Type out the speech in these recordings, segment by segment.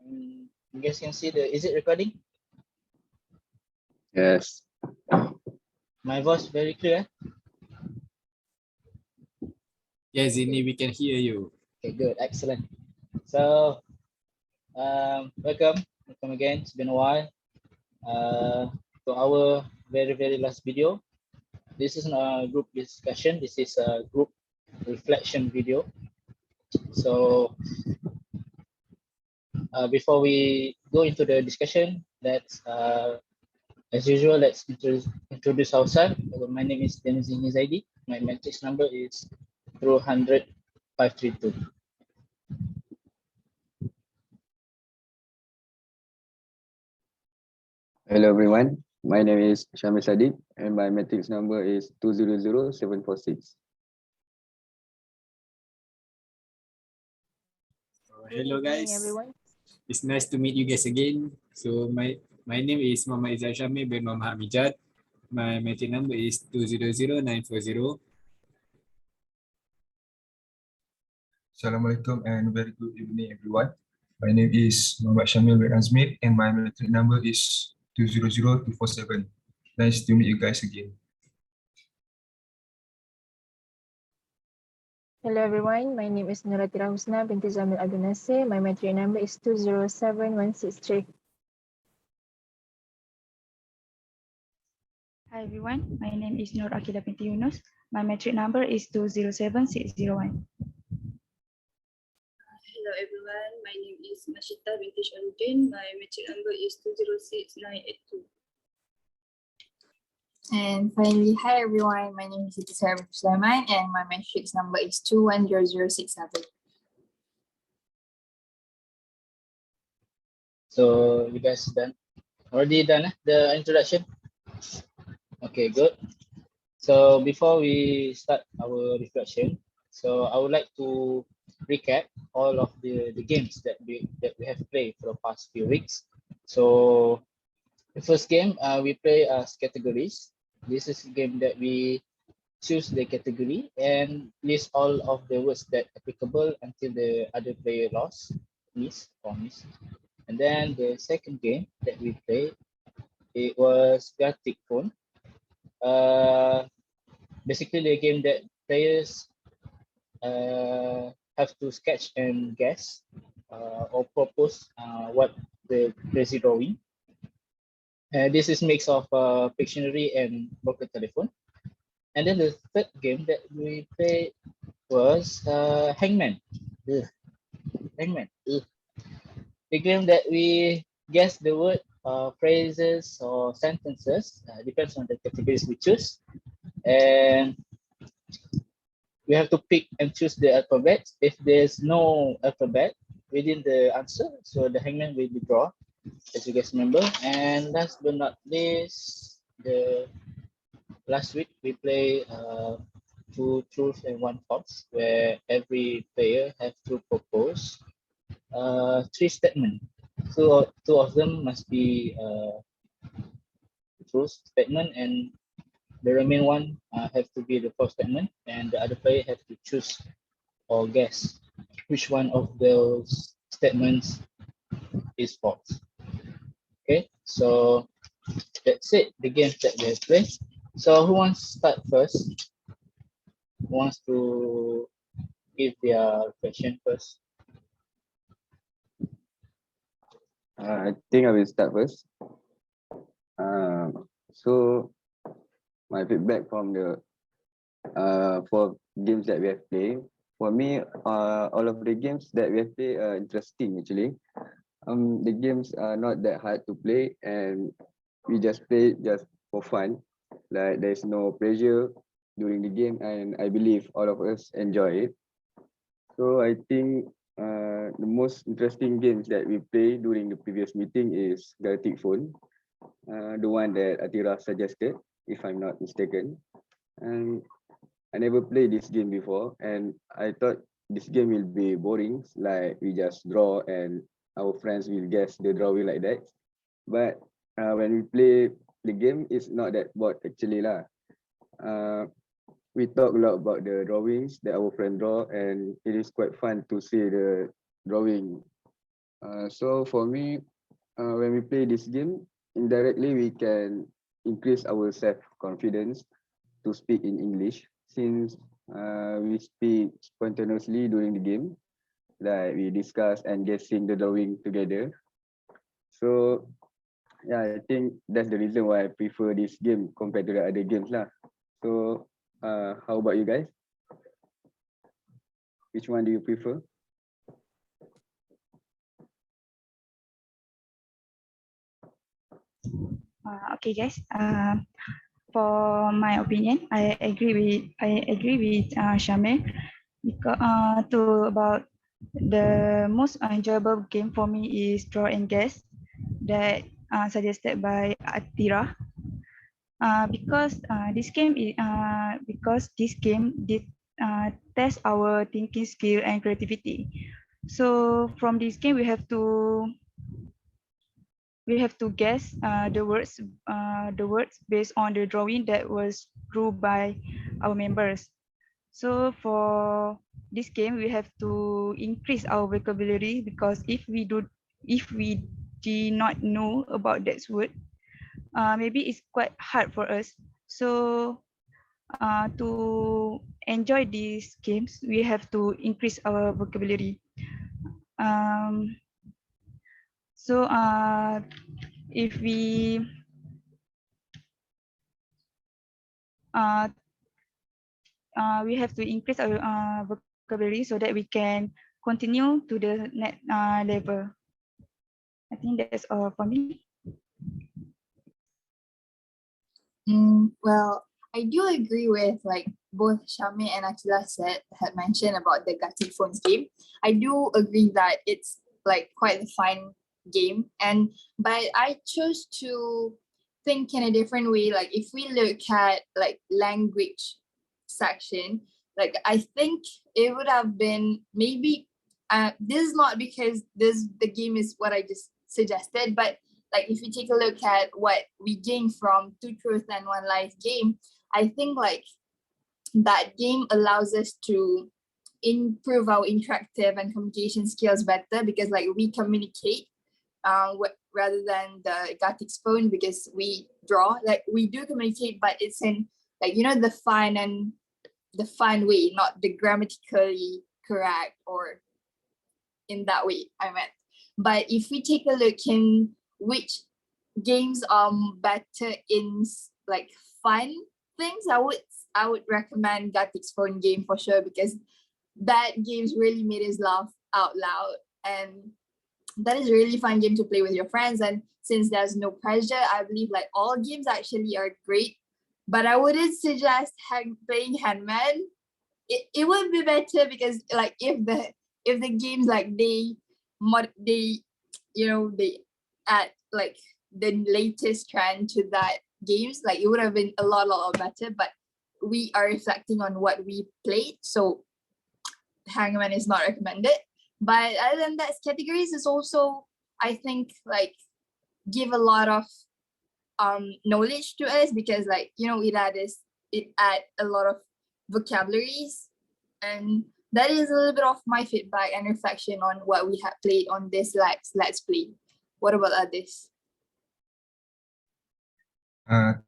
You guys can see is it recording? Yes. My voice very clear? Yes, Zini, we can hear you. Okay, good, excellent. So, welcome again. It's been a while. To our very last video. This is not a group discussion. This is a group reflection video. So, before we go into the discussion, as usual, let's introduce ourselves. My name is Dennis Zaidi. My matrix number is 200-532. Hello everyone. My name is Shamil Sadiq and my matrix number is 200746. Hello guys. Everyone. It's nice to meet you guys again. So my name is Muhammad Izzat Syamil bin Muhammad Hamijat. My matrix number is 200940. Assalamualaikum and very good evening everyone. My name is Muhammad Syamil bin Azmir and my matric number is 200247. Nice to meet you guys again. Hello everyone, my name is Nuratira Husna binti Zamil Abdul Nasir. My matric number is 207163. Hi everyone, my name is Nur Akila binti Yunus. My matric number is 207601. Hello everyone, my name is Mashita binti Sharuddin. My matric number is 206982. And finally, hi everyone, my name is Siti Sarah Sulaiman and my matrix number is 210067. So you guys already done the introduction? Okay, good. So before we start our reflection, so I would like to recap all of the games that we have played for the past few weeks. So the first game we play as categories. This is a game that we choose the category and list all of the words that applicable until the other player miss. And then the second game that we played, it was Gartic Phone. Basically the game that players have to sketch and guess or propose what the crazy drawing. This is mix of Pictionary and broken telephone. And then the third game that we played was Hangman. Hangman. The game that we guess the word, phrases or sentences, depends on the categories we choose. And we have to pick and choose the alphabet. If there's no alphabet within the answer, so the hangman will be drawn, as you guys remember. And last but not least, the last week we play 2 truths and 1 false, where every player have to propose 3 statements. So two of them must be true statement, and the remaining one have to be the false statement, and the other player have to choose or guess which one of those statements is false. Okay, so that's it, the games that we have played. So who wants to start first? Who wants to give their question first? I think I will start first. So my feedback from the 4 games that we have played. For me, all of the games that we have played are interesting actually. The games are not that hard to play and we just play just for fun. Like there's no pressure during the game and I believe all of us enjoy it. So I think the most interesting games that we played during the previous meeting is Galactic Phone, the one that Atira suggested, if I'm not mistaken. And I never played this game before and I thought this game will be boring, like we just draw and our friends will guess the drawing like that. But when we play the game, it's not that bored actually lah. We talk a lot about the drawings that our friend draw and it is quite fun to see the drawing So for me, when we play this game, indirectly we can increase our self-confidence to speak in English since we speak spontaneously during the game, like we discuss and guessing the drawing together. So yeah, I think that's the reason why I prefer this game compared to the other games lah. So how about you guys? Which one do you prefer? Okay, guys. For my opinion, I agree with Shamil because about the most enjoyable game for me is Draw and Guess that suggested by Atira. Because this game did test our thinking skill and creativity. So from this game, we have to guess the words based on the drawing that was drew by our members. So for this game, we have to increase our vocabulary because if we do not know about that word, maybe it's quite hard for us. So to enjoy these games, we have to increase our vocabulary. Um, so if uh, we have to increase our vocabulary so that we can continue to the next level. I think that's all for me. Well, I do agree with like both Shami and Akila had mentioned about the Gatik Phones game. I do agree that it's like quite a fun game, but I chose to think in a different way. Like if we look at like language section, like I think it would have been maybe this is not because the game is what I just suggested, but like if you take a look at what we gain from Two Truth and One Life game, I think like that game allows us to improve our interactive and communication skills better because like we communicate rather than the Gatik's phone because we draw, like we do communicate, but it's in like, you know, the fun way, not the grammatically correct or in that way I meant. But if we take a look in which games are better in like fun things, I would recommend Gatik's phone game for sure because that game's really made us laugh out loud, and that is a really fun game to play with your friends. And since there's no pressure, I believe like all games actually are great, but I wouldn't suggest playing Handman. It would be better because like if the games like they add like the latest trend to that games, like it would have been a lot better, but we are reflecting on what we played, so Hangman is not recommended. But other than that, categories is also, I think, like give a lot of knowledge to us because like, you know, it add a lot of vocabularies, and that is a little bit of my feedback and reflection on what we have played on this Let's Play. What about others?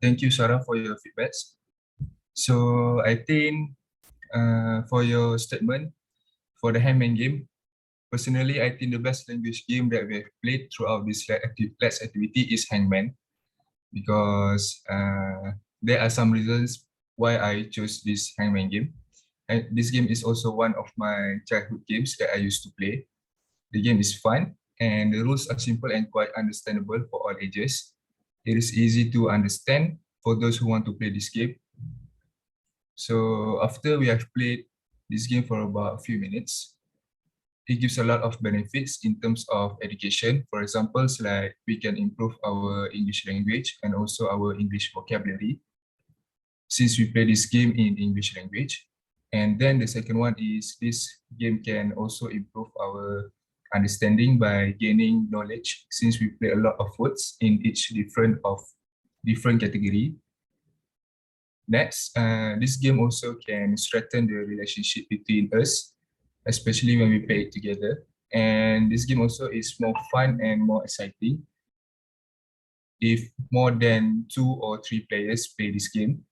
Thank you, Sarah, for your feedbacks. So I think for your statement, for the Handman game, personally, I think the best language game that we have played throughout this Let's activity is Hangman, because there are some reasons why I chose this Hangman game. And this game is also one of my childhood games that I used to play. The game is fun and the rules are simple and quite understandable for all ages. It is easy to understand for those who want to play this game. So after we have played this game for about a few minutes, it gives a lot of benefits in terms of education. For example, like we can improve our English language and also our English vocabulary since we play this game in English language. And then the second one is this game can also improve our understanding by gaining knowledge since we play a lot of words in each different category. Next, this game also can strengthen the relationship between us, especially when we play it together. And this game also is more fun and more exciting if more than 2 or 3 players play this game.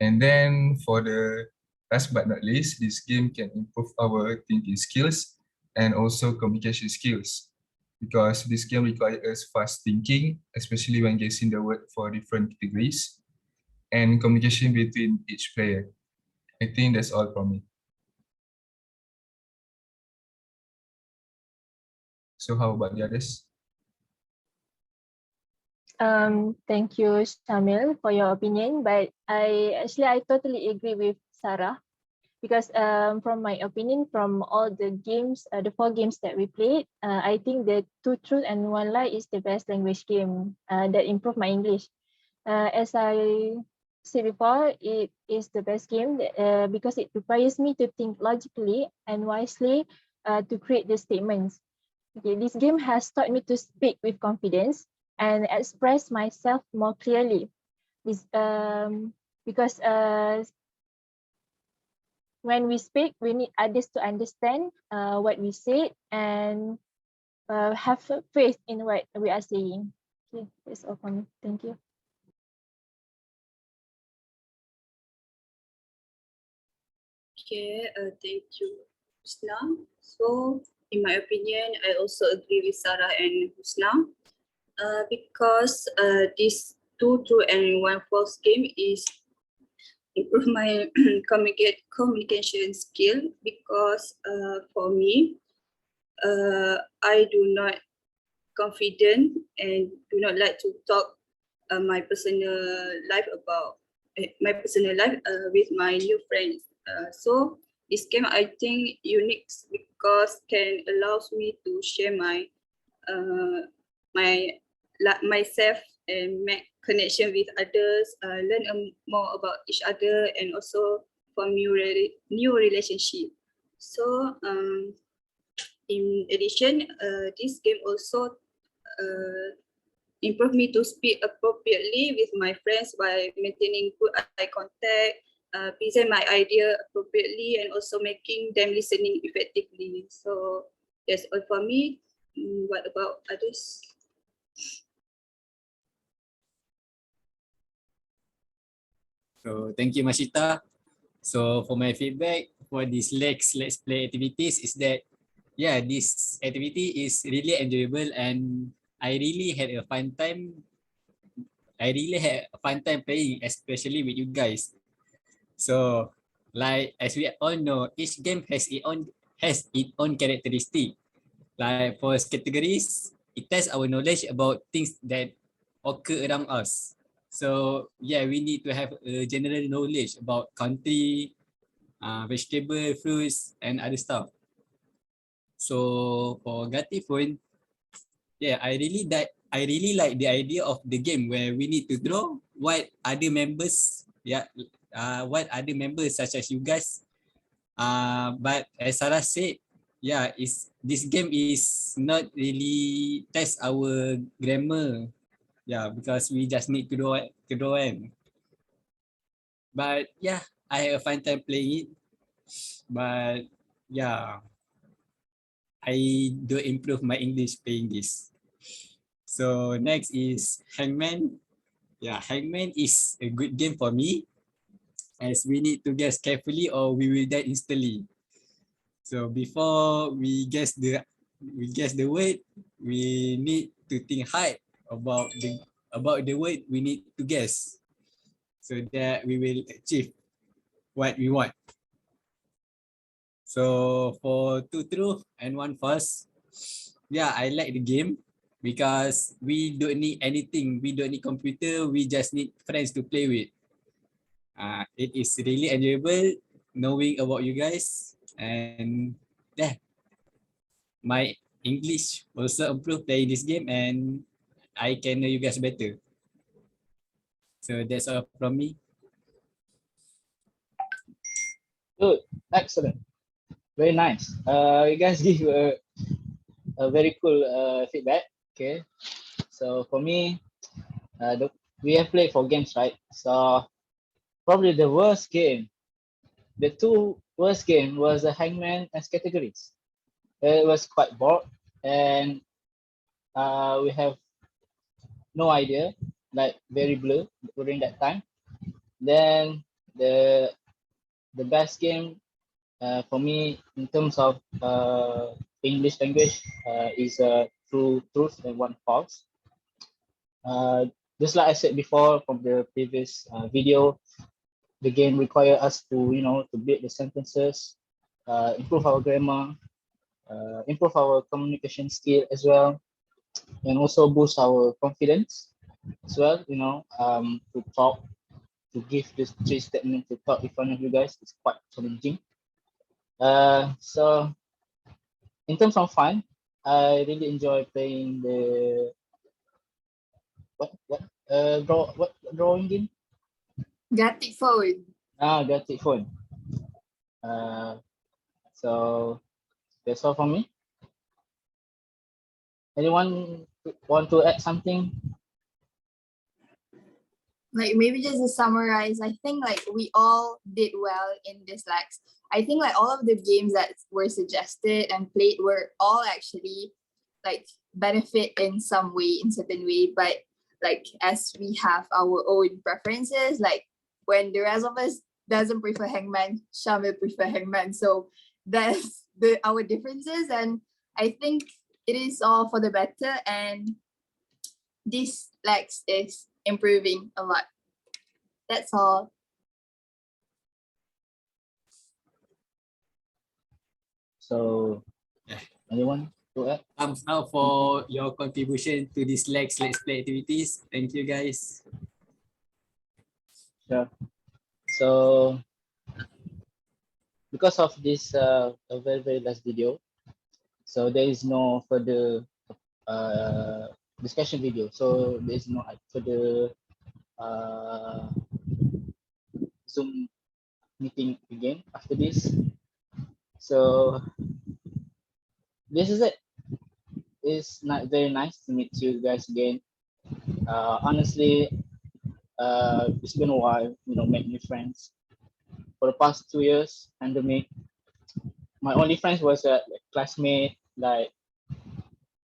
And then for the last but not least, this game can improve our thinking skills and also communication skills, because this game requires fast thinking, especially when guessing the word for different categories, and communication between each player. I think that's all from me. So how about the others? Thank you, Shamil, for your opinion. But I totally agree with Sarah, because from my opinion, from all the games, the 4 games that we played, I think the Two Truth and One Lie is the best language game that improved my English. As I said before, it is the best game because it requires me to think logically and wisely to create the statements. Okay, this game has taught me to speak with confidence and express myself more clearly. This because when we speak, we need others to understand what we say and have faith in what we are saying. Okay, that's all for me. Thank you. Okay, thank you, Husna. So, in my opinion, I also agree with Sarah and Husna. Because this Two True and One False game is improve my communication skill, because for me, I do not confident and do not like to talk my personal life about my personal life with my new friends. So this game I think unique because can allows me to share my my myself and make connection with others, learn more about each other, and also form new relationship. So in addition, this game also improve me to speak appropriately with my friends by maintaining good eye contact, present my idea appropriately, and also making them listening effectively. So that's all for me. What about others? So thank you, Mashita. So for my feedback for this Let's Play activities is that, yeah, this activity is really enjoyable and I really had a fun time. I really had a fun time playing, especially with you guys. So like as we all know, each game has its own characteristic. Like for categories, it tests our knowledge about things that occur around us. So yeah, we need to have a general knowledge about country, vegetable, fruits, and other stuff. So for Gatifun, yeah, I really like the idea of the game where we need to draw what other members, what other members such as you guys. But as Sarah said, yeah, this game is not really test our grammar. Yeah, because we just need to draw in. But yeah, I have a fun time playing it. But yeah, I do improve my English playing this. So next is Hangman. Yeah, Hangman is a good game for me as we need to guess carefully or we will die instantly. So before we guess the word, we need to think hard about the word we need to guess, so that we will achieve what we want. So for Two True and One False, yeah, I like the game because we don't need anything. We don't need computer. We just need friends to play with. It is really enjoyable knowing about you guys, and yeah, my English also improved playing this game, and I can know you guys better. So that's all from me. Good, excellent, very nice. You guys give a very cool feedback. Okay, so for me, we have played 4 games, right? So probably the worst game, the 2 worst game was the Hangman and categories. it was quite bored, and we have no idea, like very blur during that time. Then the best game for me in terms of English language is True Truth and One False. Just like I said before from the previous video, the game require us to to build the sentences, improve our grammar, improve our communication skill as well, and also boost our confidence as well. To talk, to give this three statement to talk in front of you guys is quite challenging. So in terms of fun, I really enjoy playing the what drawing game? Gatik phone. Gatic phone. So that's all for me. Anyone want to add something? Like maybe just to summarize, I think like we all did well in this LAX. I think like all of the games that were suggested and played were all actually like benefit in some way, in certain way. But like as we have our own preferences, like when the rest of us doesn't prefer Hangman, Shamil prefer Hangman. So that's our differences, and I think it is all for the better. And this LAX is improving a lot. That's all. So anyone to add? Thumbs up for your contribution to this Let's Play activities. Thank you guys. Sure. So because of this a very last video, so there is no further discussion video. So there is no further Zoom meeting again after this. So this is it. It's not very nice to meet you guys again. Honestly, it's been a while, make new friends. For the past 2 years, pandemic, my only friends was a classmate, like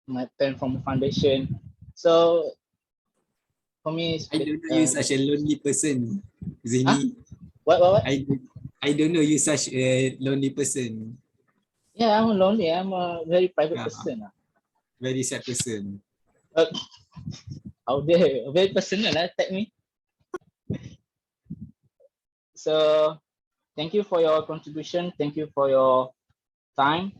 my friend from foundation. So for me, it's I don't know you such a lonely person, Zini. What? I don't know you such a lonely person. Yeah, I'm lonely. I'm a very private person. Very sad person. How dare, very personal, tag me. So thank you for your contribution. Thank you for your time.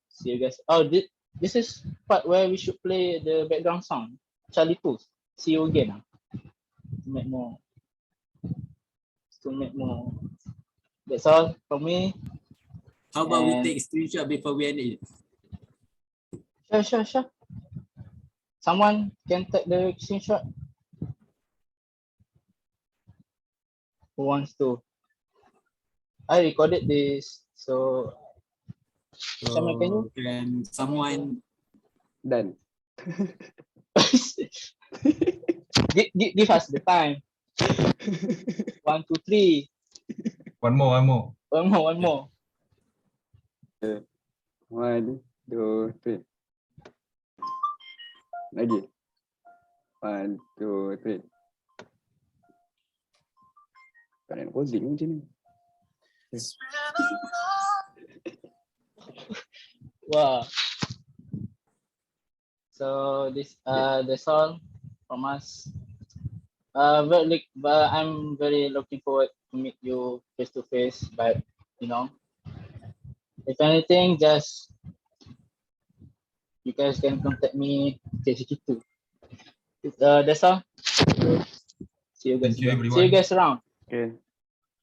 See you guys. Oh, this is part where we should play the background song. Charlie Puth. See you again. To make more. That's all from me. How about we take screenshot before we end it? Sure. Someone can take the screenshot. Who wants to? I recorded this, so can someone Done. give us the time. 1, 2, 3. One more. One more. 1, 2, 3. Lagi. 1, 2, 3. Tak nak posing macam ni. Wow. So this that's all from us. But I'm very looking forward to meet you face to face. But if anything, just you guys can contact me. That's all. See you guys. Thank you, everyone. See you guys around. Okay.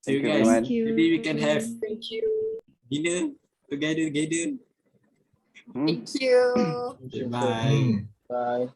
See you Thank you, guys. everyone. Thank you. Maybe we can have Thank you. dinner together. Thank you. Bye. Hmm. Bye.